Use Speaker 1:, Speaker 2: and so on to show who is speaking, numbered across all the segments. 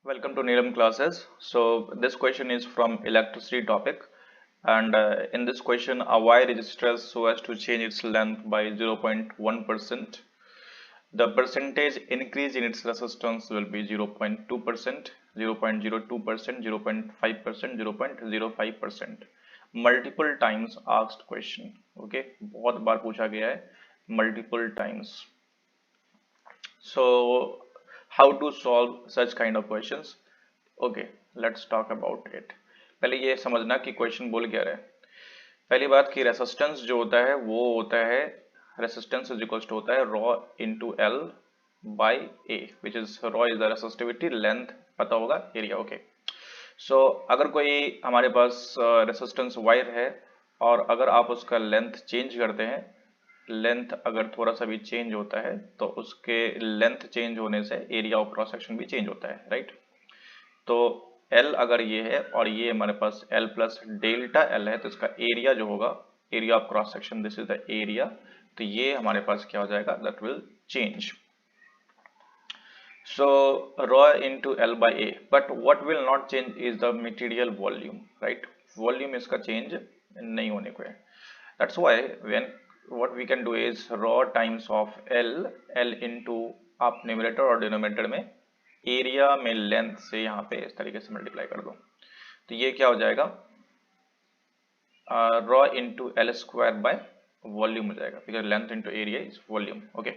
Speaker 1: Welcome to Neelam classes. So this question is from electricity topic, and in this question a wire is stressed so as to change its length by 0.1%. The percentage increase in its resistance will be 0.2%, 0.02%, 0.5%, 0.05%. Multiple times asked question. Okay, बहुत बार पूछा गया है, multiple times. So how to solve such kind of questions? Okay, let's talk about it. पहले ये समझना कि question बोल क्या रहा है। पहली बात कि रेसिस्टेंस जो होता है वो होता है, रेसिस्टेंस इज इक्वल टू होता है raw into L by A, which is raw is the resistivity, length पता होगा, एरिया। ओके, सो अगर कोई हमारे पास रेसिस्टेंस वायर है और अगर आप उसका लेंथ चेंज करते हैं, लेंथ अगर थोड़ा सा भी चेंज होता है तो उसके लेंथ चेंज होने से एरिया ऑफ क्रॉस सेक्शन भी चेंज होता है, राइट। तो L अगर ये है और ये हमारे पास L प्लस डेल्टा L है तो इसका एरिया जो होगा, area of cross section, this is the area, तो ये हमारे पास क्या हो जाएगा, that will change. So rho into L by A, but what will not change is the material volume, right? Volume इसका change नहीं होने को है. That's why when what we can do is rho times of L into आप numerator और denominator में area में length से यहाँ पे इस तरीके से मल्टीप्लाई कर दो, तो ये क्या हो जाएगा, rho into L square by volume हो जाएगा, because length into area is volume. Okay.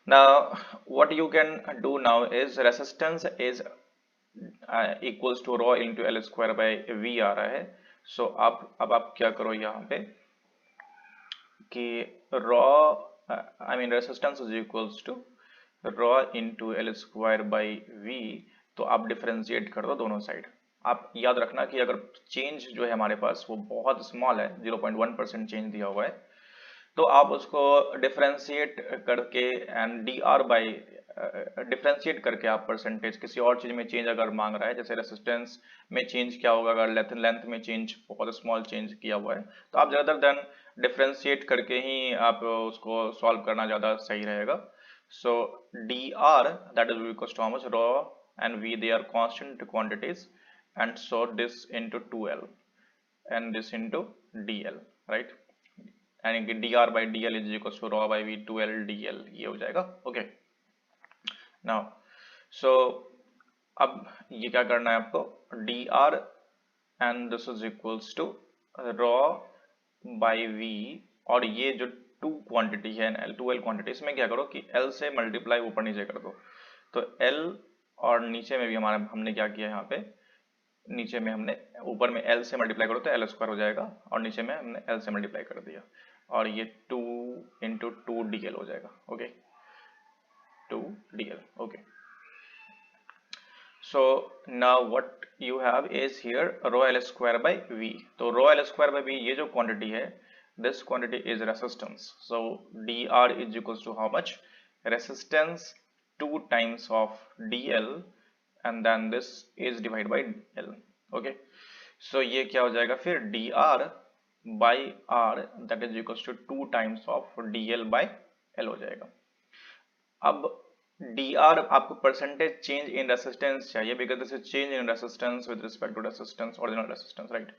Speaker 1: Now what you can do now is resistance is equals to rho into L square by V आ रहा है। So अब आप क्या करो यहाँ पे कि rho I mean resistance is equals to rho into L square by V, तो आप डिफरेंशिएट कर दो दोनों साइड। आप याद रखना कि अगर चेंज जो है हमारे पास वो बहुत स्मॉल है, 0.1% चेंज दिया हुआ है, तो आप उसको डिफरेंशिएट करके and D R by differentiate करके आप परसेंटेज किसी और चीज में चेंज अगर मांग रहा है, जैसे रेसिस्टेंस में चेंज क्या होगा, अगर लेंथ में चेंज बहुत स्मॉल चेंज किया हुआ है, तो आप ज़्यादातर देन डिफरेंशिएट करके ही आप उसको सॉल्व करना ज़्यादा सही रहेगा। So D R that is equal to how much, rho and V, they are constant quantities, and so this into 2L and this into DL, right? यानी कि dr by dl is equal to rho by v 2L dl, ये हो जाएगा। Okay, now so अब ये क्या करना है आपको, dr and this is equals to rho by v, और ये जो टू क्वांटिटी है L2L क्वांटिटी, इसमें क्या करो कि L से मल्टीप्लाई ऊपर नीचे कर दो, तो L और नीचे में भी हमारा हमने क्या किया यहाँ पे, नीचे में हमने ऊपर में L से मल्टीप्लाई करो तो L स्क्वायर हो जाएगा, और नीचे में हमने L से मल्टीप्लाई कर दिया, और ये 2 इंटू 2DL हो जाएगा। Okay, 2DL। Okay, so now what you have is here rho L square by V, तो rho L square by V ये जो क्वांटिटी है, this quantity is resistance, so dr is equals to how much, resistance 2 times of dl and then this is divided by L। Okay, so ये क्या हो जाएगा फिर, dr by r that is equal to 2 times of dl by L हो जाएगा। अब dr आपको percentage change in resistance चाहिए, because this is change in resistance with respect to resistance, original resistance, right.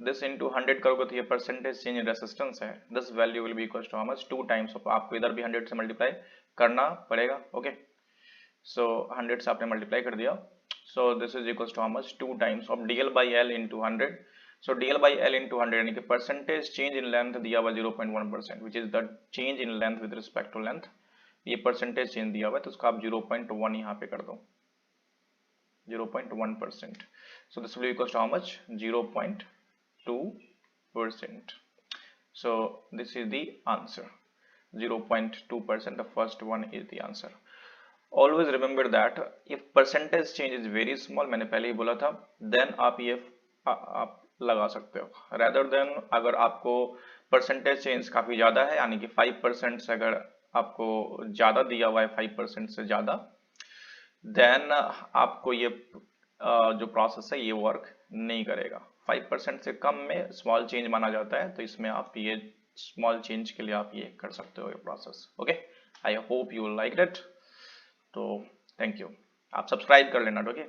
Speaker 1: This into 100 करोगे तो ये percentage change in resistance है, this value will be equal to how much, 2 times of, आपको इधर भी 100 से multiply करना पड़ेगा। ओके, सो 100 से आपने मल्टीप्लाई कर दिया, so this is equals to how much, 2 times of dl by L into 100, so dl by L into 100 यानी कि percentage change in length दिया हुआ 0.1%, which is the change in length with respect to length, ये percentage change दिया हुआ है तो उसका आप 0.1 यहाँ पे कर दो, 0.1%, so this will be equals to how much, 0.2%, so this is the answer, 0.2%, the first one is the answer। Always remember that if percentage change is very small, मैंने पहले ही बोला था, then आप ये आप लगा सकते हो, rather than अगर आपको percentage change काफी ज्यादा है, यानी कि 5% से अगर आपको ज्यादा दिया हुआ है, 5% से ज्यादा, then आपको ये जो प्रोसेस है ये वर्क नहीं करेगा। 5% से कम में स्मॉल चेंज माना जाता है, तो इसमें आप ये स्मॉल चेंज के लिए आप ये कर सकते हो ये process. Okay, I hope you like it, तो थैंक यू। आप सब्सक्राइब कर लेना, ओके।